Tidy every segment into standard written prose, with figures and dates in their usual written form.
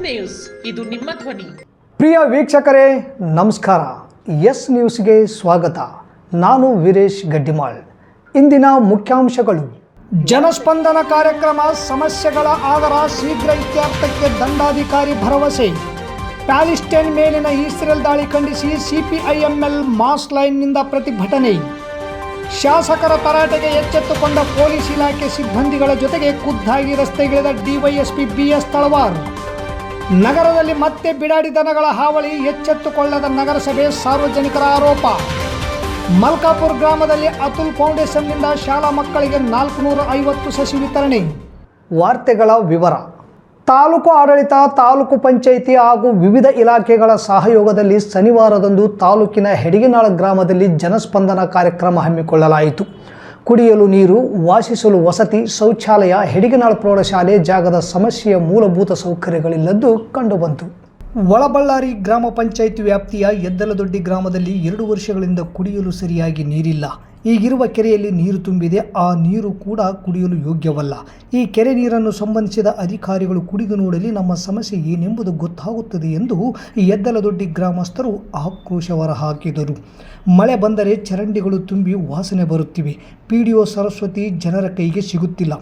News, ಇದು ನಿಮ್ಮ ಧ್ವನಿ. ಪ್ರಿಯ ವೀಕ್ಷಕರೇ ನಮಸ್ಕಾರ. ಎಸ್ ನ್ಯೂಸ್ಗೆ ಸ್ವಾಗತ. ನಾನು ವೀರೇಶ್ ಗಡ್ಡಿಮಾಳ್. ಇಂದಿನ ಮುಖ್ಯಾಂಶಗಳು: ಜನಸ್ಪಂದನ ಕಾರ್ಯಕ್ರಮ ಸಮಸ್ಯೆಗಳ ಆಧಾರ ಶೀಘ್ರ ಇತ್ಯರ್ಥಕ್ಕೆ ದಂಡಾಧಿಕಾರಿ ಭರವಸೆ. ಪ್ಯಾಲಿಸ್ಟೈನ್ ಮೇಲಿನ ಇಸ್ರೇಲ್ ದಾಳಿ ಖಂಡಿಸಿ ಸಿಪಿಐಎಂಎಲ್ ಮಾಸ್ ಲೈನ್ನಿಂದ ಪ್ರತಿಭಟನೆ. ಶಾಸಕರ ತರಾಟೆಗೆ ಎಚ್ಚೆತ್ತುಕೊಂಡ ಪೊಲೀಸ್ ಇಲಾಖೆ ಸಿಬ್ಬಂದಿಗಳ ಜೊತೆಗೆ ಖುದ್ದಾಗಿ ರಸ್ತೆಗಿಳಿದ ಡಿವೈಎಸ್ಪಿ ಬಿಎಸ್ ತಳವಾರ್. ನಗರದಲ್ಲಿ ಮತ್ತೆ ಬಿಡಾಡಿ ದನಗಳ ಹಾವಳಿ, ಎಚ್ಚೆತ್ತುಕೊಳ್ಳದ ನಗರಸಭೆ, ಸಾರ್ವಜನಿಕರ ಆರೋಪ. ಮಲ್ಕಾಪುರ್ ಗ್ರಾಮದಲ್ಲಿ ಅತುಲ್ ಫೌಂಡೇಶನ್ನಿಂದ ಶಾಲಾ ಮಕ್ಕಳಿಗೆ 450 ಸಸಿ ವಿತರಣೆ. ವಾರ್ತೆಗಳ ವಿವರ. ತಾಲೂಕು ಆಡಳಿತ, ತಾಲೂಕು ಪಂಚಾಯಿತಿ ಹಾಗೂ ವಿವಿಧ ಇಲಾಖೆಗಳ ಸಹಯೋಗದಲ್ಲಿ ಶನಿವಾರದಂದು ತಾಲೂಕಿನ ಹೆಡಿಗೆನಾಳ ಗ್ರಾಮದಲ್ಲಿ ಜನಸ್ಪಂದನ ಕಾರ್ಯಕ್ರಮ ಹಮ್ಮಿಕೊಳ್ಳಲಾಯಿತು. ಕುಡಿಯಲು ನೀರು, ವಾಸಿಸಲು ವಸತಿ, ಶೌಚಾಲಯ, ಹೆಡಿಗೆನಾಳ ಪ್ರೌಢಶಾಲೆ ಜಾಗದ ಸಮಸ್ಯೆಯ ಮೂಲಭೂತ ಸೌಕರ್ಯಗಳಿಲ್ಲದ್ದು ಕಂಡುಬಂತು. ಒಳಬಳ್ಳಾರಿ ಗ್ರಾಮ ಪಂಚಾಯಿತಿ ವ್ಯಾಪ್ತಿಯ ಎದ್ದಲದೊಡ್ಡಿ ಗ್ರಾಮದಲ್ಲಿ 2 ವರ್ಷಗಳಿಂದ ಕುಡಿಯಲು ಸರಿಯಾಗಿ ನೀರಿಲ್ಲ. ಈಗಿರುವ ಕೆರೆಯಲ್ಲಿ ನೀರು ತುಂಬಿದೆ. ಆ ನೀರು ಕೂಡ ಕುಡಿಯಲು ಯೋಗ್ಯವಲ್ಲ. ಈ ಕೆರೆ ನೀರನ್ನು ಸಂಬಂಧಿಸಿದ ಅಧಿಕಾರಿಗಳು ಕುಡಿದು ನೋಡಲಿ, ನಮ್ಮ ಸಮಸ್ಯೆ ಏನೆಂಬುದು ಗೊತ್ತಾಗುತ್ತದೆ ಎಂದು ಎದ್ದಲದೊಡ್ಡಿ ಗ್ರಾಮಸ್ಥರು ಆಕ್ರೋಶ ಹೊರಹಾಕಿದರು. ಮಳೆ ಬಂದರೆ ಚರಂಡಿಗಳು ತುಂಬಿ ವಾಸನೆ ಬರುತ್ತಿವೆ. ಪಿಡಿಒ ಸರಸ್ವತಿ ಜನರ ಕೈಗೆ ಸಿಗುತ್ತಿಲ್ಲ.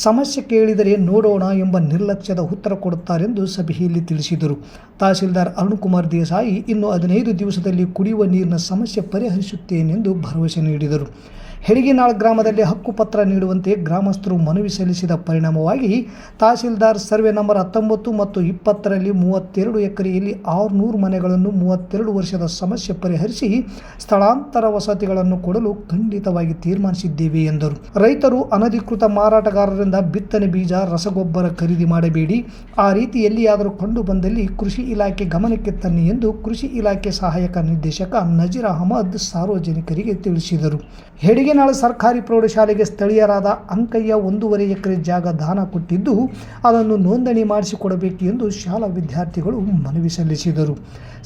ಸಮಸ್ಯೆ ಕೇಳಿದರೆ ನೋಡೋಣ ಎಂಬ ನಿರ್ಲಕ್ಷ್ಯದ ಉತ್ತರ ಕೊಡುತ್ತಾರೆಂದು ಸಭೆಯಲ್ಲಿ ತಿಳಿಸಿದರು. ತಹಸೀಲ್ದಾರ್ ಅರುಣ್ಕುಮಾರ್ ದೇಸಾಯಿ ಇನ್ನು 15 ದಿವಸದಲ್ಲಿ ಕುಡಿಯುವ ನೀರಿನ ಸಮಸ್ಯೆ ಪರಿಹರಿಸುತ್ತೇನೆಂದು ಭರವಸೆ ನೀಡಿದರು. ಹೆಡಿಗೆನಾಳ್ ಗ್ರಾಮದಲ್ಲಿ ಹಕ್ಕುಪತ್ರ ನೀಡುವಂತೆ ಗ್ರಾಮಸ್ಥರು ಮನವಿ ಸಲ್ಲಿಸಿದ ಪರಿಣಾಮವಾಗಿ ತಹಸೀಲ್ದಾರ್ ಸರ್ವೆ ನಂಬರ್ 19 ಮತ್ತು 20ರಲ್ಲಿ 32 ಎಕರೆಯಲ್ಲಿ 600 ಮನೆಗಳನ್ನು 32 ವರ್ಷದ ಸಮಸ್ಯೆ ಪರಿಹರಿಸಿ ಸ್ಥಳಾಂತರ ವಸತಿಗಳನ್ನು ಕೊಡಲು ಖಂಡಿತವಾಗಿ ತೀರ್ಮಾನಿಸಿದ್ದೇವೆ ಎಂದರು. ರೈತರು ಅನಧಿಕೃತ ಮಾರಾಟಗಾರರಿಂದ ಬಿತ್ತನೆ ಬೀಜ, ರಸಗೊಬ್ಬರ ಖರೀದಿ ಮಾಡಬೇಡಿ. ಆ ರೀತಿ ಎಲ್ಲಿಯಾದರೂ ಕಂಡು ಬಂದಲ್ಲಿ ಕೃಷಿ ಇಲಾಖೆ ಗಮನಕ್ಕೆ ತನ್ನಿ ಎಂದು ಕೃಷಿ ಇಲಾಖೆ ಸಹಾಯಕ ನಿರ್ದೇಶಕ ನಜೀರ್ ಅಹಮದ್ ಸಾರ್ವಜನಿಕರಿಗೆ ತಿಳಿಸಿದರು. ಹೆಡಿಗೆನಾಳ ಸರ್ಕಾರಿ ಪ್ರೌಢಶಾಲೆಗೆ ಸ್ಥಳೀಯರಾದ ಅಂಕಯ್ಯ 1.5 ಎಕರೆ ಜಾಗ ದಾನ ಕೊಟ್ಟಿದ್ದು ಅದನ್ನು ನೋಂದಣಿ ಮಾಡಿಸಿಕೊಡಬೇಕು ಎಂದು ಶಾಲಾ ವಿದ್ಯಾರ್ಥಿಗಳು ಮನವಿ ಸಲ್ಲಿಸಿದರು.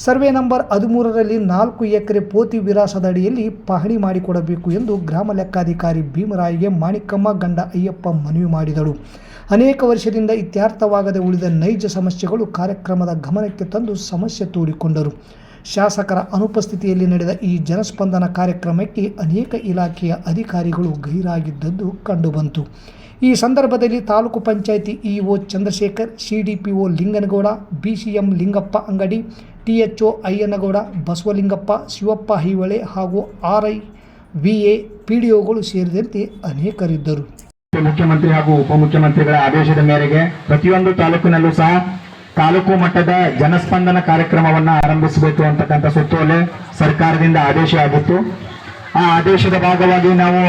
ಸರ್ವೆ ನಂಬರ್ 13ರಲ್ಲಿ 4 ಎಕರೆ ಪೋತಿ ವಿರಾಸದ ಅಡಿಯಲ್ಲಿ ಪಹಣಿ ಮಾಡಿಕೊಡಬೇಕು ಎಂದು ಗ್ರಾಮ ಲೆಕ್ಕಾಧಿಕಾರಿ ಭೀಮರಾಯಿಗೆ ಮಾಣಿಕಮ್ಮ ಗಂಡ ಅಯ್ಯಪ್ಪ ಮನವಿ ಮಾಡಿದಳು. ಅನೇಕ ವರ್ಷದಿಂದ ಇತ್ಯರ್ಥವಾಗದೆ ಉಳಿದ ನೈಜ ಸಮಸ್ಯೆಗಳು ಕಾರ್ಯಕ್ರಮದ ಗಮನಕ್ಕೆ ತಂದು ಸಮಸ್ಯೆ ತೋಡಿಕೊಂಡರು. ಶಾಸಕರ ಅನುಪಸ್ಥಿತಿಯಲ್ಲಿ ನಡೆದ ಈ ಜನಸ್ಪಂದನ ಕಾರ್ಯಕ್ರಮಕ್ಕೆ ಅನೇಕ ಇಲಾಖೆಯ ಅಧಿಕಾರಿಗಳು ಗೈರಾಗಿದ್ದದ್ದು ಕಂಡುಬಂತು. ಈ ಸಂದರ್ಭದಲ್ಲಿ taluk panchayat EO Chandrashekhar, CDPO Linganagouda, BCM Lingappa Angadi, THO Ayyanagouda, Basavalingappa, Shivappa Haivale ಹಾಗೂ ಆರ್ಐ, ವಿಎ, ಪಿಡಿಒಗಳು ಸೇರಿದಂತೆ ಅನೇಕರಿದ್ದರು. ಮುಖ್ಯಮಂತ್ರಿ ಹಾಗೂ ಉಪಮುಖ್ಯಮಂತ್ರಿಗಳ ಆದೇಶದ ಮೇರೆಗೆ ಪ್ರತಿಯೊಂದು ತಾಲೂಕಿನಲ್ಲೂ ಸಹ ತಾಲೂಕು ಮಟ್ಟದ ಜನಸ್ಪಂದನ ಕಾರ್ಯಕ್ರಮವನ್ನು ಆರಂಭಿಸಬೇಕು ಅಂತಕ್ಕಂಥ ಸುತ್ತೋಲೆ ಸರ್ಕಾರದಿಂದ ಆದೇಶ ಆಗಿತ್ತು. ಆ ಆದೇಶದ ಭಾಗವಾಗಿ ನಾವು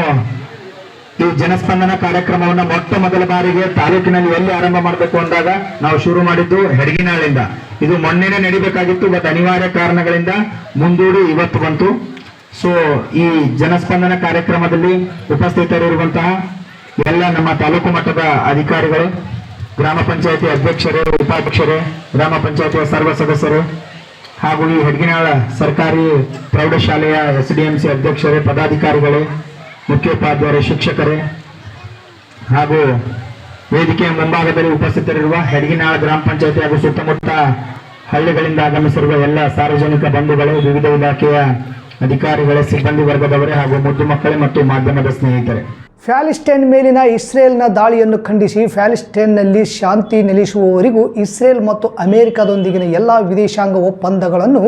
ಈ ಜನಸ್ಪಂದನ ಕಾರ್ಯಕ್ರಮವನ್ನು ಮೊದಲ ಬಾರಿಗೆ ತಾಲೂಕಿನಲ್ಲಿ ಎಲ್ಲಿ ಆರಂಭ ಮಾಡಬೇಕು ಅಂದಾಗ ನಾವು ಶುರು ಮಾಡಿದ್ದು ಹೆಡಿಗೆನಾಳಿಂದ. ಇದು ಮೊನ್ನೆನೇ ನಡಿಬೇಕಾಗಿತ್ತು, ಬಟ್ ಅನಿವಾರ್ಯ ಕಾರಣಗಳಿಂದ ಮುಂದೂಡಿ ಇವತ್ತು ಬಂತು. ಸೊ ಈ ಜನಸ್ಪಂದನ ಕಾರ್ಯಕ್ರಮದಲ್ಲಿ ಉಪಸ್ಥಿತರಿರುವಂತಹ ಎಲ್ಲ ನಮ್ಮ ತಾಲೂಕು ಮಟ್ಟದ ಅಧಿಕಾರಿಗಳು, ಗ್ರಾಮ ಪಂಚಾಯತಿ ಅಧ್ಯಕ್ಷರೇ, ಉಪಾಧ್ಯಕ್ಷರೇ, ಗ್ರಾಮ ಪಂಚಾಯತಿಯ ಸರ್ವ ಸದಸ್ಯರು ಹಾಗೂ ಈ ಹೆಡ್ಗಿನಾಳ ಸರ್ಕಾರಿ ಪ್ರೌಢಶಾಲೆಯ SDMC ಅಧ್ಯಕ್ಷರೇ, ಪದಾಧಿಕಾರಿಗಳೇ, ಮುಖ್ಯೋಪಾಧ್ಯಾಯರೇ, ಶಿಕ್ಷಕರೇ ಹಾಗೂ ವೇದಿಕೆಯ ಮುಂಭಾಗದಲ್ಲಿ ಉಪಸ್ಥಿತರಿರುವ ಹೆಡ್ಗಿನಾಳ ಗ್ರಾಮ ಪಂಚಾಯತಿ ಹಾಗೂ ಸುತ್ತಮುತ್ತ ಹಳ್ಳಿಗಳಿಂದ ಆಗಮಿಸಿರುವ ಎಲ್ಲ ಸಾರ್ವಜನಿಕ ಬಂಧುಗಳೇ, ವಿವಿಧ ಇಲಾಖೆಯ ಅಧಿಕಾರಿಗಳೇ, ಸಿಬ್ಬಂದಿ ವರ್ಗದವರೇ ಹಾಗೂ ಮುದ್ದು ಮಕ್ಕಳೇ ಮತ್ತು ಮಾಧ್ಯಮದ ಸ್ನೇಹಿತರೆ, ಪ್ಯಾಲಿಸ್ಟೈನ್ ಮೇಲಿನ ಇಸ್ರೇಲ್ನ ದಾಳಿಯನ್ನು ಖಂಡಿಸಿ ಪ್ಯಾಲಿಸ್ಟೈನ್ನಲ್ಲಿ ಶಾಂತಿ ನೆಲೆಸುವವರೆಗೂ ಇಸ್ರೇಲ್ ಮತ್ತು ಅಮೆರಿಕದೊಂದಿಗಿನ ಎಲ್ಲ ವಿದೇಶಾಂಗ ಒಪ್ಪಂದಗಳನ್ನು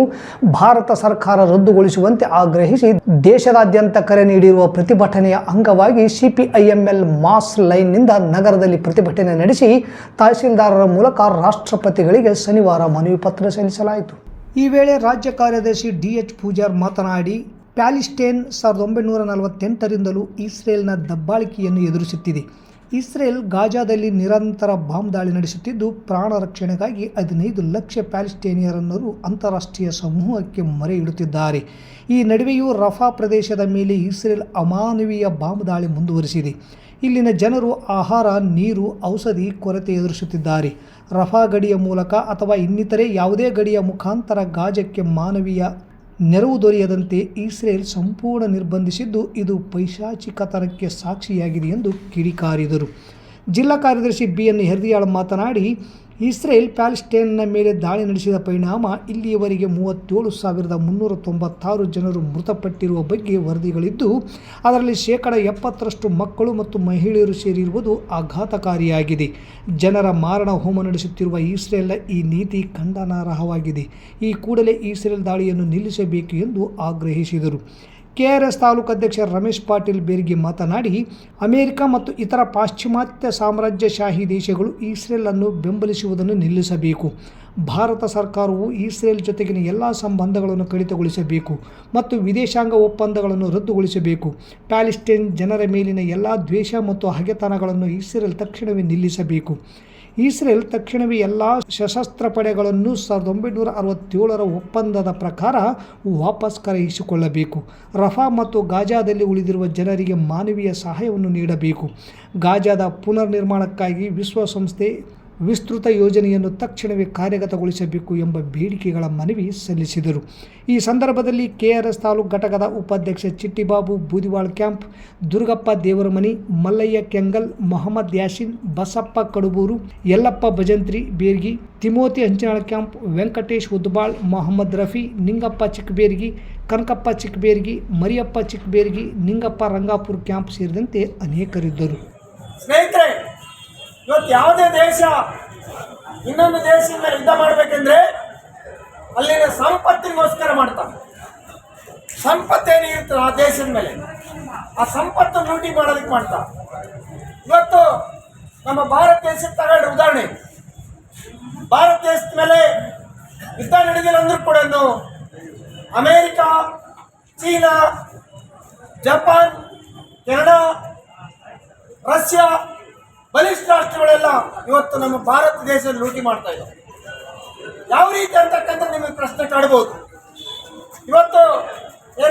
ಭಾರತ ಸರ್ಕಾರ ರದ್ದುಗೊಳಿಸುವಂತೆ ಆಗ್ರಹಿಸಿ ದೇಶದಾದ್ಯಂತ ಕರೆ ನೀಡಿರುವ ಪ್ರತಿಭಟನೆಯ ಅಂಗವಾಗಿ ಸಿಪಿಐಎಂಎಲ್ ಮಾಸ್ ಲೈನ್ನಿಂದ ನಗರದಲ್ಲಿ ಪ್ರತಿಭಟನೆ ನಡೆಸಿ ತಹಸೀಲ್ದಾರರ ಮೂಲಕ ರಾಷ್ಟ್ರಪತಿಗಳಿಗೆ ಶನಿವಾರ ಮನವಿ ಪತ್ರ ಸಲ್ಲಿಸಲಾಯಿತು. ಈ ವೇಳೆ ರಾಜ್ಯ ಕಾರ್ಯದರ್ಶಿ DH ಪೂಜಾರ್ ಮಾತನಾಡಿ, ಪ್ಯಾಲಿಸ್ಟೈನ್ 1948ರಿಂದಲೂ ಇಸ್ರೇಲ್ನ ದಬ್ಬಾಳಿಕೆಯನ್ನು ಎದುರಿಸುತ್ತಿದೆ. ಇಸ್ರೇಲ್ ಗಾಜಾದಲ್ಲಿ ನಿರಂತರ ಬಾಂಬ್ ದಾಳಿ ನಡೆಸುತ್ತಿದ್ದು ಪ್ರಾಣ ರಕ್ಷಣೆಗಾಗಿ 15 ಲಕ್ಷ ಪ್ಯಾಲಿಸ್ಟೈನಿಯರನ್ನು ಅಂತಾರಾಷ್ಟ್ರೀಯ ಸಮೂಹಕ್ಕೆ ಮೊರೆ ಇಡುತ್ತಿದ್ದಾರೆ. ಈ ನಡುವೆಯೂ ರಫಾ ಪ್ರದೇಶದ ಮೇಲೆ ಇಸ್ರೇಲ್ ಅಮಾನವೀಯ ಬಾಂಬ್ ದಾಳಿ ಮುಂದುವರಿಸಿದೆ. ಇಲ್ಲಿನ ಜನರು ಆಹಾರ, ನೀರು, ಔಷಧಿ ಕೊರತೆ ಎದುರಿಸುತ್ತಿದ್ದಾರೆ. ರಫಾ ಗಡಿಯ ಮೂಲಕ ಅಥವಾ ಇನ್ನಿತರೆ ಯಾವುದೇ ಗಡಿಯ ಮುಖಾಂತರ ಗಾಜಕ್ಕೆ ಮಾನವೀಯ ನೆರವು ದೊರೆಯದಂತೆ ಇಸ್ರೇಲ್ ಸಂಪೂರ್ಣ ನಿರ್ಬಂಧಿಸಿದ್ದು ಇದು ಪೈಶಾಚಿಕತನಕ್ಕೆ ಸಾಕ್ಷಿಯಾಗಿದೆ ಎಂದು ಕಿಡಿಕಾರಿದರು. ಜಿಲ್ಲಾ ಕಾರ್ಯದರ್ಶಿ BN ಹೆರ್ದಿಯಾಳ್ ಮಾತನಾಡಿ, ಇಸ್ರೇಲ್ ಪ್ಯಾಲೆಸ್ಟೈನ್ನ ಮೇಲೆ ದಾಳಿ ನಡೆಸಿದ ಪರಿಣಾಮ ಇಲ್ಲಿಯವರೆಗೆ 37,396 ಜನರು ಮೃತಪಟ್ಟಿರುವ ಬಗ್ಗೆ ವರದಿಗಳಿದ್ದು, ಅದರಲ್ಲಿ 70% ಮಕ್ಕಳು ಮತ್ತು ಮಹಿಳೆಯರು ಸೇರಿರುವುದು ಆಘಾತಕಾರಿಯಾಗಿದೆ. ಜನರ ಮಾರಣ ಹೋಮ ನಡೆಸುತ್ತಿರುವ ಇಸ್ರೇಲ್ನ ಈ ನೀತಿ ಖಂಡನಾರ್ಹವಾಗಿದೆ. ಈ ಕೂಡಲೇ ಇಸ್ರೇಲ್ ದಾಳಿಯನ್ನು ನಿಲ್ಲಿಸಬೇಕು ಎಂದು ಆಗ್ರಹಿಸಿದರು. ಕೆಆರ್ಎಸ್ ತಾಲೂಕು ಅಧ್ಯಕ್ಷ ರಮೇಶ್ ಪಾಟೀಲ್ ಬೇರ್ಗಿ ಮಾತನಾಡಿ, ಅಮೆರಿಕ ಮತ್ತು ಇತರ ಪಾಶ್ಚಿಮಾತ್ಯ ಸಾಮ್ರಾಜ್ಯಶಾಹಿ ದೇಶಗಳು ಇಸ್ರೇಲ್ ಅನ್ನು ಬೆಂಬಲಿಸುವುದನ್ನು ನಿಲ್ಲಿಸಬೇಕು. ಭಾರತ ಸರ್ಕಾರವು ಇಸ್ರೇಲ್ ಜೊತೆಗಿನ ಎಲ್ಲ ಸಂಬಂಧಗಳನ್ನು ಕಡಿತಗೊಳಿಸಬೇಕು ಮತ್ತು ವಿದೇಶಾಂಗ ಒಪ್ಪಂದಗಳನ್ನು ರದ್ದುಗೊಳಿಸಬೇಕು. ಪ್ಯಾಲೆಸ್ಟೈನ್ ಜನರ ಮೇಲಿನ ಎಲ್ಲ ದ್ವೇಷ ಮತ್ತು ಹಗೆತನಗಳನ್ನು ಇಸ್ರೇಲ್ ತಕ್ಷಣವೇ ನಿಲ್ಲಿಸಬೇಕು. ಇಸ್ರೇಲ್ ತಕ್ಷಣವೇ ಎಲ್ಲ ಸಶಸ್ತ್ರ ಪಡೆಗಳನ್ನು 1967ರ ಒಪ್ಪಂದದ ಪ್ರಕಾರ ವಾಪಸ್ ಕರೆಯಿಸಿಕೊಳ್ಳಬೇಕು. ರಫಾ ಮತ್ತು ಗಾಜಾದಲ್ಲಿ ಉಳಿದಿರುವ ಜನರಿಗೆ ಮಾನವೀಯ ಸಹಾಯವನ್ನು ನೀಡಬೇಕು. ಗಾಜಾದ ಪುನರ್ನಿರ್ಮಾಣಕ್ಕಾಗಿ ವಿಶ್ವಸಂಸ್ಥೆ ವಿಸ್ತೃತ ಯೋಜನೆಯನ್ನು ತಕ್ಷಣವೇ ಕಾರ್ಯಗತಗೊಳಿಸಬೇಕು ಎಂಬ ಬೇಡಿಕೆಗಳ ಮನವಿ ಸಲ್ಲಿಸಿದರು. ಈ ಸಂದರ್ಭದಲ್ಲಿ ಕೆಆರ್ಎಸ್ ತಾಲೂಕು ಘಟಕದ ಉಪಾಧ್ಯಕ್ಷ Chittibabu Boodiwal camp, Durgappa Devaramani, Mallayya Kengal, Mohammed Yasin, Basappa Kaduburu, Yallappa Bhajantri Bergi, Timothy Hanchinal camp, Venkatesh Udbal, Mohammed Rafi, Ningappa Chikkabergi, Kanakappa Chikkabergi, Mariyappa Chikkabergi, Ningappa Rangapura camp ಸೇರಿದಂತೆ ಅನೇಕರಿದ್ದರು. ಸ್ನೇಹಿತರೆ, ಇವತ್ತು ಯಾವುದೇ ದೇಶ ಇನ್ನೊಂದು ದೇಶದಿಂದ ಯುದ್ಧ ಮಾಡಬೇಕೆಂದ್ರೆ ಅಲ್ಲಿನ ಸಂಪತ್ತಿಗೋಸ್ಕರ ಮಾಡ್ತಾರೆ. ಸಂಪತ್ತೇನಿರುತ್ತೆ ಆ ದೇಶದ ಮೇಲೆ, ಆ ಸಂಪತ್ತು ಲೂಟಿ ಮಾಡೋದಕ್ಕೆ ಮಾಡ್ತಾರೆ. ಇವತ್ತು ನಮ್ಮ ಭಾರತ ದೇಶದ ತಗೊಳ್ಳಿ ಉದಾಹರಣೆ, ಭಾರತ ದೇಶದ ಮೇಲೆ ಯುದ್ಧ ನಡೆದಿಲ್ಲ ಅಂದ್ರೂ ಕೂಡ America, China, Japan, Canada, Russia ಬಲಿಷ್ಠ ರಾಷ್ಟ್ರಗಳೆಲ್ಲ ಇವತ್ತು ನಮ್ಮ ಭಾರತ ದೇಶದಲ್ಲಿ ಲೂಟಿ ಮಾಡ್ತಾ ಇದ್ದಾರೆ. ಯಾವ ರೀತಿ ಅಂತಕ್ಕಂಥ ನಿಮಗೆ ಪ್ರಶ್ನೆ ಕಾಡಬಹುದು. ಇವತ್ತು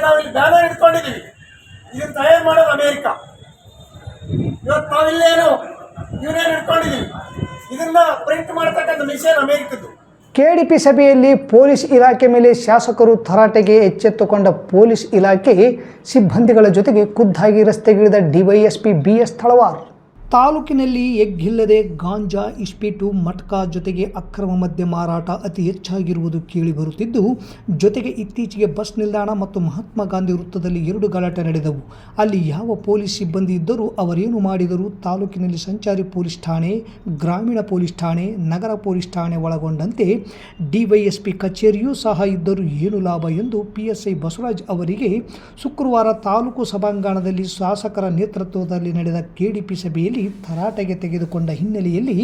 ನಾವಿಲ್ಲಿ ಬ್ಯಾನರ್ ಇಟ್ಕೊಂಡಿದ್ದೀವಿ, ಇದನ್ನು ತಯಾರು ಮಾಡೋದು ಅಮೇರಿಕ. ಇವತ್ತು ನಾವಿಲ್ಲೇನು ಇವನೇನು ಇಟ್ಕೊಂಡಿದ್ದೀವಿ, ಇದನ್ನ ಪ್ರಿಂಟ್ ಮಾಡ್ತಕ್ಕಂಥ ಮಿಷನ್ ಅಮೇರಿಕದ್ದು. ಕೆಡಿಪಿ ಸಭೆಯಲ್ಲಿ ಪೊಲೀಸ್ ಇಲಾಖೆ ಮೇಲೆ ಶಾಸಕರು ತರಾಟೆಗೆ ಎಚ್ಚೆತ್ತುಕೊಂಡ ಪೊಲೀಸ್ ಇಲಾಖೆ ಸಿಬ್ಬಂದಿಗಳ ಜೊತೆಗೆ ಖುದ್ದಾಗಿ ರಸ್ತೆಗಿಳಿದ ಡಿವೈಎಸ್ಪಿ BS ತಳವಾರ್. ತಾಲೂಕಿನಲ್ಲಿ ಎಗ್ಗಿಲ್ಲದೆ ಗಾಂಜಾ, ಇಸ್ಪೀಟು, ಮಟ್ಕಾ ಜೊತೆಗೆ ಅಕ್ರಮ ಮದ್ಯ ಮಾರಾಟ ಅತಿ ಹೆಚ್ಚಾಗಿರುವುದು ಕೇಳಿಬರುತ್ತಿದ್ದು, ಜೊತೆಗೆ ಇತ್ತೀಚೆಗೆ ಬಸ್ ನಿಲ್ದಾಣ ಮತ್ತು ಮಹಾತ್ಮ ಗಾಂಧಿ ವೃತ್ತದಲ್ಲಿ 2 ಗಲಾಟೆ ನಡೆದವು. ಅಲ್ಲಿ ಯಾವ ಪೊಲೀಸ್ ಸಿಬ್ಬಂದಿ ಇದ್ದರೂ ಅವರೇನು ಮಾಡಿದರೂ ತಾಲೂಕಿನಲ್ಲಿ ಸಂಚಾರಿ ಪೊಲೀಸ್ ಠಾಣೆ, ಗ್ರಾಮೀಣ ಪೊಲೀಸ್ ಠಾಣೆ, ನಗರ ಪೊಲೀಸ್ ಠಾಣೆ ಒಳಗೊಂಡಂತೆ ಡಿವೈಎಸ್ಪಿ ಕಚೇರಿಯೂ ಸಹ ಇದ್ದರೂ ಏನು ಲಾಭ ಎಂದು PSI ಬಸವರಾಜ್ ಅವರಿಗೆ ಶುಕ್ರವಾರ ತಾಲೂಕು ಸಭಾಂಗಣದಲ್ಲಿ ಶಾಸಕರ ನೇತೃತ್ವದಲ್ಲಿ ನಡೆದ ಕೆಡಿಪಿ ಸಭೆಯಲ್ಲಿ ತರಾಟೆಗೆ ತೆಗೆದುಕೊಂಡ ಹಿನ್ನೆಲೆಯಲ್ಲಿ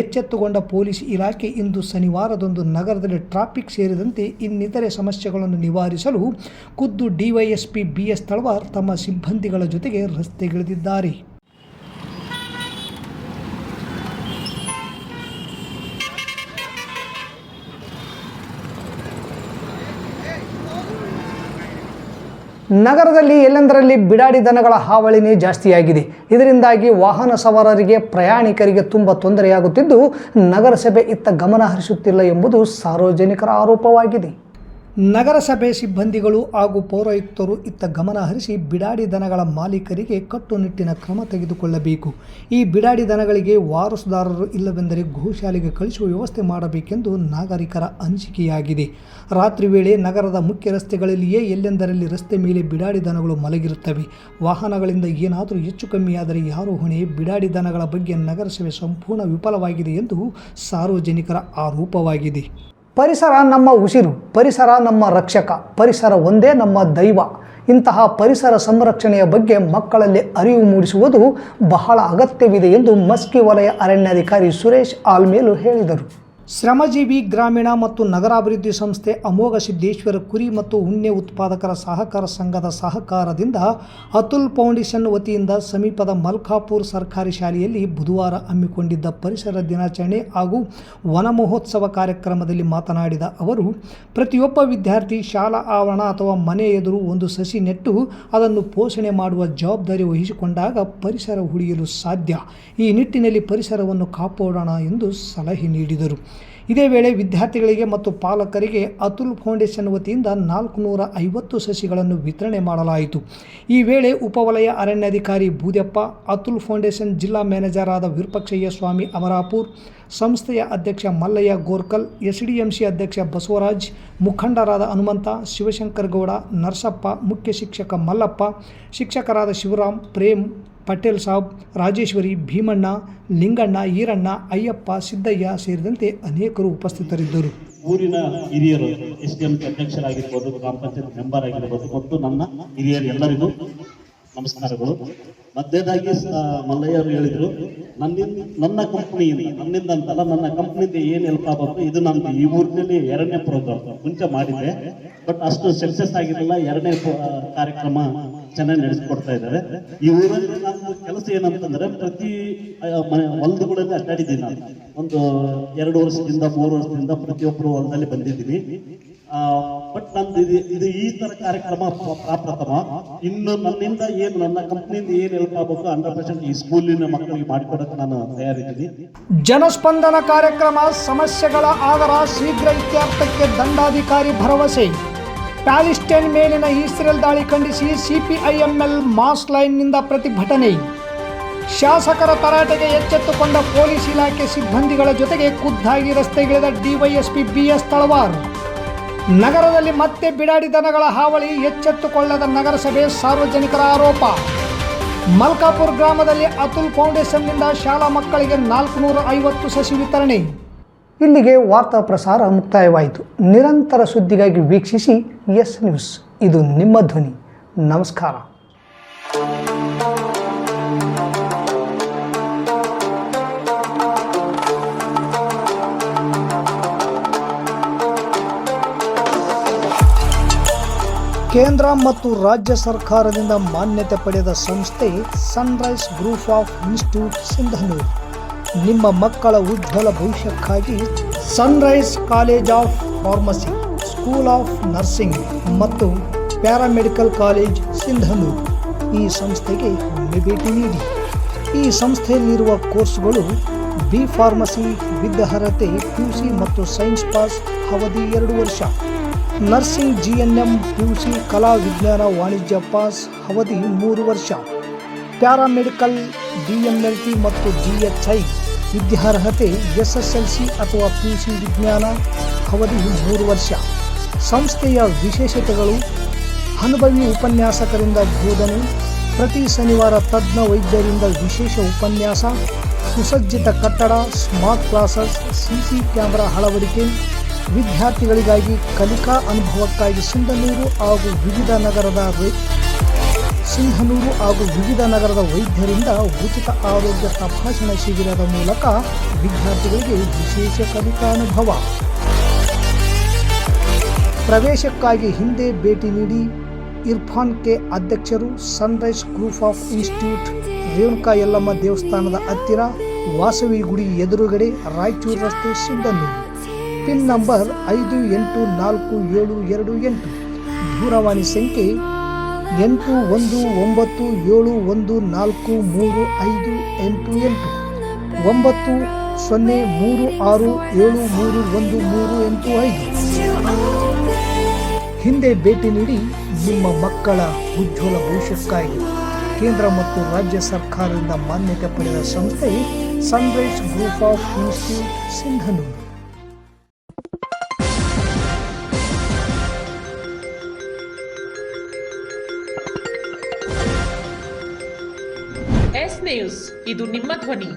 ಎಚ್ಚೆತ್ತುಕೊಂಡ ಪೊಲೀಸ್ ಇಲಾಖೆ ಇಂದು ಶನಿವಾರದಂದು ನಗರದಲ್ಲಿ ಟ್ರಾಫಿಕ್ ಸೇರಿದಂತೆ ಇನ್ನಿತರೆ ಸಮಸ್ಯೆಗಳನ್ನು ನಿವಾರಿಸಲು ಖುದ್ದು ಡಿವೈಎಸ್ಪಿ BS ತಳವಾರ್ ತಮ್ಮ ಸಿಬ್ಬಂದಿಗಳ ಜೊತೆಗೆ ರಸ್ತೆಗಿಳಿದಿದ್ದಾರೆ. ನಗರದಲ್ಲಿ ಎಲ್ಲೆಂದರಲ್ಲಿ ಬಿಡಾಡಿ ದನಗಳ ಹಾವಳಿನೇ ಜಾಸ್ತಿಯಾಗಿದೆ. ಇದರಿಂದಾಗಿ ವಾಹನ ಸವಾರರಿಗೆ, ಪ್ರಯಾಣಿಕರಿಗೆ ತುಂಬ ತೊಂದರೆಯಾಗುತ್ತಿದ್ದು, ನಗರಸಭೆ ಇತ್ತ ಗಮನ ಹರಿಸುತ್ತಿಲ್ಲ ಎಂಬುದು ಸಾರ್ವಜನಿಕರ ಆರೋಪವಾಗಿದೆ. ನಗರಸಭೆ ಸಿಬ್ಬಂದಿಗಳು ಹಾಗೂ ಪೌರಾಯುಕ್ತರು ಇತ್ತ ಗಮನ ಹರಿಸಿ ಬಿಡಾಡಿ ದನಗಳ ಮಾಲೀಕರಿಗೆ ಕಟ್ಟುನಿಟ್ಟಿನ ಕ್ರಮ ತೆಗೆದುಕೊಳ್ಳಬೇಕು. ಈ ಬಿಡಾಡಿ ದನಗಳಿಗೆ ವಾರಸುದಾರರು ಇಲ್ಲವೆಂದರೆ ಗೋಶಾಲೆಗೆ ಕಳಿಸುವ ವ್ಯವಸ್ಥೆ ಮಾಡಬೇಕೆಂದು ನಾಗರಿಕರ ಅನಿಸಿಕೆಯಾಗಿದೆ. ರಾತ್ರಿ ವೇಳೆ ನಗರದ ಮುಖ್ಯ ರಸ್ತೆಗಳಲ್ಲಿಯೇ ಎಲ್ಲೆಂದರಲ್ಲಿ ರಸ್ತೆ ಮೇಲೆ ಬಿಡಾಡಿ ದನಗಳು ಮಲಗಿರುತ್ತವೆ. ವಾಹನಗಳಿಂದ ಏನಾದರೂ ಹೆಚ್ಚು ಕಮ್ಮಿಯಾದರೆ ಯಾರು ಹೊಣೆ? ಬಿಡಾಡಿ ದನಗಳ ಬಗ್ಗೆ ನಗರಸಭೆ ಸಂಪೂರ್ಣ ವಿಫಲವಾಗಿದೆ ಎಂದು ಸಾರ್ವಜನಿಕರ ಆರೋಪವಾಗಿದೆ. ಪರಿಸರ ನಮ್ಮ ಉಸಿರು, ಪರಿಸರ ನಮ್ಮ ರಕ್ಷಕ, ಪರಿಸರ ಒಂದೇ ನಮ್ಮ ದೈವ. ಇಂತಹ ಪರಿಸರ ಸಂರಕ್ಷಣೆಯ ಬಗ್ಗೆ ಮಕ್ಕಳಲ್ಲಿ ಅರಿವು ಮೂಡಿಸುವುದು ಬಹಳ ಅಗತ್ಯವಿದೆ ಎಂದು ಮಸ್ಕಿ ವಲಯ ಅರಣ್ಯಾಧಿಕಾರಿ ಸುರೇಶ್ ಆಲ್ಮೇಲು ಹೇಳಿದರು. ಶ್ರಮಜೀವಿ ಗ್ರಾಮೀಣ ಮತ್ತು ನಗರಾಭಿವೃದ್ಧಿ ಸಂಸ್ಥೆ, ಅಮೋಘ ಸಿದ್ದೇಶ್ವರ ಕುರಿ ಮತ್ತು ಉಣ್ಣೆ ಉತ್ಪಾದಕರ ಸಹಕಾರ ಸಂಘದ ಸಹಕಾರದಿಂದ ಅತುಲ್ ಫೌಂಡೇಶನ್ ವತಿಯಿಂದ ಸಮೀಪದ ಮಲ್ಕಾಪುರ್ ಸರ್ಕಾರಿ ಶಾಲೆಯಲ್ಲಿ ಬುಧವಾರ ಹಮ್ಮಿಕೊಂಡಿದ್ದ ಪರಿಸರ ದಿನಾಚರಣೆ ಹಾಗೂ ವನ ಮಹೋತ್ಸವ ಕಾರ್ಯಕ್ರಮದಲ್ಲಿ ಮಾತನಾಡಿದ ಅವರು, ಪ್ರತಿಯೊಬ್ಬ ವಿದ್ಯಾರ್ಥಿ ಶಾಲಾ ಆವರಣ ಅಥವಾ ಮನೆ ಎದುರು ಒಂದು ಸಸಿ ನೆಟ್ಟು ಅದನ್ನು ಪೋಷಣೆ ಮಾಡುವ ಜವಾಬ್ದಾರಿ ವಹಿಸಿಕೊಂಡಾಗ ಪರಿಸರ ಉಳಿಯಲು ಸಾಧ್ಯ. ಈ ನಿಟ್ಟಿನಲ್ಲಿ ಪರಿಸರವನ್ನು ಕಾಪಾಡೋಣ ಎಂದು ಸಲಹೆ ನೀಡಿದರು. ಇದೇ ವೇಳೆ ವಿದ್ಯಾರ್ಥಿಗಳಿಗೆ ಮತ್ತು ಪಾಲಕರಿಗೆ ಅತುಲ್ ಫೌಂಡೇಶನ್ ವತಿಯಿಂದ 450 ಸಸಿಗಳನ್ನು ವಿತರಣೆ ಮಾಡಲಾಯಿತು. ಈ ವೇಳೆ ಉಪವಲಯ ಅರಣ್ಯಾಧಿಕಾರಿ ಬೂದ್ಯಪ್ಪ, ಅತುಲ್ ಫೌಂಡೇಶನ್ ಜಿಲ್ಲಾ ಮ್ಯಾನೇಜರ್ ಆದ ವಿರೂಪಾಕ್ಷಯ್ಯ ಸ್ವಾಮಿ ಅಮರಾಪುರ್, ಸಂಸ್ಥೆಯ ಅಧ್ಯಕ್ಷ ಮಲ್ಲಯ್ಯ ಗೋರ್ಕಲ್, ಎಸ್ಡಿಎಂಸಿ ಅಧ್ಯಕ್ಷ ಬಸವರಾಜ್, ಮುಖಂಡರಾದ ಹನುಮಂತ, ಶಿವಶಂಕರ್ ಗೌಡ, ನರಸಪ್ಪ, ಮುಖ್ಯ ಶಿಕ್ಷಕ ಮಲ್ಲಪ್ಪ, ಶಿಕ್ಷಕರಾದ ಶಿವರಾಮ್, ಪ್ರೇಮ್, ಪಟೇಲ್ ಸಾಬ್, ರಾಜೇಶ್ವರಿ, ಭೀಮಣ್ಣ, ಲಿಂಗಣ್ಣ, ಈರಣ್ಣ, ಅಯ್ಯಪ್ಪ, ಸಿದ್ದಯ್ಯ ಸೇರಿದಂತೆ ಅನೇಕರು ಉಪಸ್ಥಿತರಿದ್ದರು. ಊರಿನ ಹಿರಿಯರು, ಎಸ್ಡಿಎಂಸಿ ಅಧ್ಯಕ್ಷರಾಗಿರ್ಬೋದು, ಗ್ರಾಮ ಪಂಚಾಯತ್ ಮೆಂಬರ್ ಆಗಿರ್ಬೋದು ಮತ್ತು ನನ್ನ ಹಿರಿಯರು ಎಲ್ಲರಿಗೂ ನಮಸ್ಕಾರಗಳು. ಮಧ್ಯದಾಗಿ ಮಲ್ಲಯ್ಯವರು ಹೇಳಿದ್ರು, ನನ್ನ ಕಂಪ್ನಿಯಿಂದ, ನನ್ನಿಂದ ಅಂತಲ್ಲ, ನನ್ನ ಕಂಪ್ನಿಯಿಂದ ಏನು ಹೆಲ್ಪ್ ಆಗಬೇಕು, ಇದು ನಮ್ದು ಈ ಊರಿನಲ್ಲಿ 2ನೇ ಪ್ರೋಗ್ರಾಮ್ ಮುಂಚೆ ಮಾಡಿದ್ದೆ, ಬಟ್ ಅಷ್ಟು ಸಕ್ಸಸ್ ಆಗಿರಲಿಲ್ಲ. 2ನೇ ಕಾರ್ಯಕ್ರಮ ಚೆನ್ನಾಗಿ ನಡೆಸಿಕೊಡ್ತಾ ಇದ್ದಾರೆ. ಈ ಊರಲ್ಲಿ ನನ್ನ ಕೆಲಸ ಏನಂತಂದ್ರೆ, ಪ್ರತಿ ಹೊಲಗಳಲ್ಲಿ ಅಡ್ಡಾಡಿದ್ದೀನಿ ನಾನು. ಒಂದು 2 ವರ್ಷದಿಂದ 3 ವರ್ಷದಿಂದ ಪ್ರತಿಯೊಬ್ಬರು ಹೊಲದಲ್ಲಿ ಬಂದಿದ್ದೀನಿ. ಬಟ್ ನಂದು ಇದು ಈ ತರ ಕಾರ್ಯಕ್ರಮ ಪ್ರಪ್ರಥಮ. ಇನ್ನು ನನ್ನಿಂದ ಏನು, ನನ್ನ ಕಂಪ್ನಿಯಿಂದ ಏನು ಹೆಲ್ಪ್ ಆಗಬೇಕು 100% ಈ ಸ್ಕೂಲಿನ ಮಕ್ಕಳಿಗೆ ಮಾಡಿಕೊಡಕ್ಕೆ ನಾನು ತಯಾರಿದ್ದೀನಿ. ಜನಸ್ಪಂದನ ಕಾರ್ಯಕ್ರಮ ಸಮಸ್ಯೆಗಳ ಆಗರ ಶೀಘ್ರ ಇತ್ಯರ್ಥಕ್ಕೆ ದಂಡಾಧಿಕಾರಿ ಭರವಸೆ. ಪ್ಯಾಲಿಸ್ಟೈನ್ ಮೇಲಿನ ಇಸ್ರೇಲ್ ದಾಳಿ ಖಂಡಿಸಿ ಸಿಪಿಐಎಂಎಲ್ ಮಾಸ್ ಲೈನ್ನಿಂದ ಪ್ರತಿಭಟನೆ. ಶಾಸಕರ ತರಾಟೆಗೆ ಎಚ್ಚೆತ್ತುಕೊಂಡ ಪೊಲೀಸ್ ಇಲಾಖೆ ಸಿಬ್ಬಂದಿಗಳ ಜೊತೆಗೆ ಖುದ್ದಾಗಿ ರಸ್ತೆಗಿಳಿದ ಡಿವೈಎಸ್ಪಿ ಬಿಎಸ್ ತಳವಾರ್. ನಗರದಲ್ಲಿ ಮತ್ತೆ ಬಿಡಾಡಿ ದನಗಳ ಹಾವಳಿ, ಎಚ್ಚೆತ್ತುಕೊಳ್ಳದ ನಗರಸಭೆ, ಸಾರ್ವಜನಿಕರ ಆರೋಪ. ಮಲ್ಕಾಪುರ ಗ್ರಾಮದಲ್ಲಿ ಅತುಲ್ ಫೌಂಡೇಶನ್ನಿಂದ ಶಾಲಾ ಮಕ್ಕಳಿಗೆ 450 ಸಸಿ ವಿತರಣೆ. ಇಲ್ಲಿಗೆ ವಾರ್ತಾ ಪ್ರಸಾರ ಮುಕ್ತಾಯವಾಯಿತು. ನಿರಂತರ ಸುದ್ದಿಗಾಗಿ ವೀಕ್ಷಿಸಿ ಎಸ್ ನ್ಯೂಸ್. ಇದು ನಿಮ್ಮ ಧ್ವನಿ. ನಮಸ್ಕಾರ. ಕೇಂದ್ರ ಮತ್ತು ರಾಜ್ಯ ಸರ್ಕಾರದಿಂದ ಮಾನ್ಯತೆ ಪಡೆದ ಸಂಸ್ಥೆ Sunrise group of institute Sindhanur. ನಿಮ್ಮ ಮಕ್ಕಳ ಉಜ್ವಲ ಭವಿಷ್ಯಕ್ಕಾಗಿ Sunrise college of pharmacy, school of nursing ಮತ್ತು ಪ್ಯಾರಾಮೆಡಿಕಲ್ ಕಾಲೇಜ್ ಸಿಂಧನೂರು ಈ ಸಂಸ್ಥೆಗೆ ಒಮ್ಮೆ ಭೇಟಿ ನೀಡಿ. ಈ ಸಂಸ್ಥೆಯಲ್ಲಿರುವ ಕೋರ್ಸ್ಗಳು ಬಿ ಫಾರ್ಮಸಿ ವಿದ್ಯಾರ್ಹತೆ PUC ಮತ್ತು ಸೈನ್ಸ್ ಪಾಸ್, ಅವಧಿ 2 ವರ್ಷ. ನರ್ಸಿಂಗ್ GNM PUC ಕಲಾ ವಿಜ್ಞಾನ ವಾಣಿಜ್ಯ ಪಾಸ್, ಅವಧಿ 3 ವರ್ಷ. ಪ್ಯಾರಾಮೆಡಿಕಲ್ DMLT ಮತ್ತು DHI ವಿದ್ಯಾರ್ಹತೆ SSLC ಅಥವಾ PUC ವಿಜ್ಞಾನ, ಅವಧಿ 3 ವರ್ಷ. ಸಂಸ್ಥೆಯ ವಿಶೇಷತೆಗಳು: ಅನುಭವಿ ಉಪನ್ಯಾಸಕರಿಂದ ಬೋಧನೆ, ಪ್ರತಿ ಶನಿವಾರ ತಜ್ಞ ವೈದ್ಯರಿಂದ ವಿಶೇಷ ಉಪನ್ಯಾಸ, ಸುಸಜ್ಜಿತ ಕಟ್ಟಡ, ಸ್ಮಾರ್ಟ್ ಕ್ಲಾಸಸ್, CC ಕ್ಯಾಮೆರಾ ಅಳವಡಿಕೆ, ವಿದ್ಯಾರ್ಥಿಗಳಿಗಾಗಿ ಕಲಿಕಾ ಅನುಭವಕ್ಕಾಗಿ ಸಿಂಧನೂರು ಹಾಗೂ ವಿವಿಧ ನಗರದ ವೈದ್ಯರಿಂದ ಉಚಿತ ಆರೋಗ್ಯ ತಪಾಸಣಾ ಶಿಬಿರದ ಮೂಲಕ ವಿದ್ಯಾರ್ಥಿಗಳಿಗೆ ವಿಶೇಷ ಕಲಿಕಾ ಅನುಭವ. ಪ್ರವೇಶಕ್ಕಾಗಿ ಹಿಂದೆ ಭೇಟಿ ನೀಡಿ. ಇರ್ಫಾನ್ ಕೆ ಅಧ್ಯಕ್ಷರು, Sunrise group of institute, Renuka Yellamma ದೇವಸ್ಥಾನದ ಹತ್ತಿರ, ವಾಸವಿ ಗುಡಿ ಎದುರುಗಡೆ, ರಾಯಚೂರು ರಸ್ತೆ, ಸಿಂಧನೂರು. Pin number 514728. ದೂರವಾಣಿ ಸಂಖ್ಯೆ 8191435385 9036731385. ಹಿಂದೆ ಭೇಟಿ ನೀಡಿ. ನಿಮ್ಮ ಮಕ್ಕಳ ಉಜ್ವಲ ಭವಿಷ್ಯಕ್ಕಾಗಿ ಕೇಂದ್ರ ಮತ್ತು ರಾಜ್ಯ ಸರ್ಕಾರದಿಂದ ಮಾನ್ಯತೆ ಪಡೆದ ಸಂಸ್ಥೆ Sunrise group of institute Sindhanur. S news, ಇದು ನಿಮ್ಮ ಧ್ವನಿ.